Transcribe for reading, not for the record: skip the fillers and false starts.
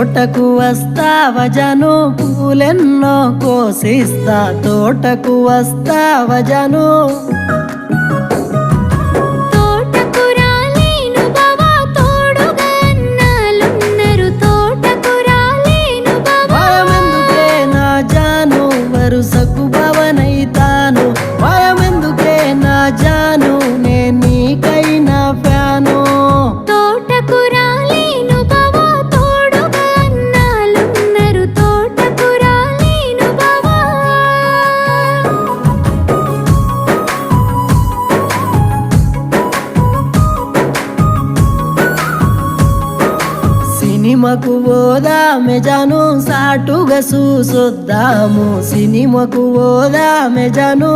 తోటకు వస్తావా జాను పూలెన్నో కోసిస్తా తోటకు వస్తావా జాను వరుసకు భవనైతాను భయమెందుకే నా జాను నే నీకైనా ఫ్యాను తోటకు రాలేను బావా తోడుగా అన్నాలున్నారు తోటకు రాలేను బావా సినిమాకు పోదామె జాను సాటుగా చూసొద్దాము సినిమాకు పోదామె జాను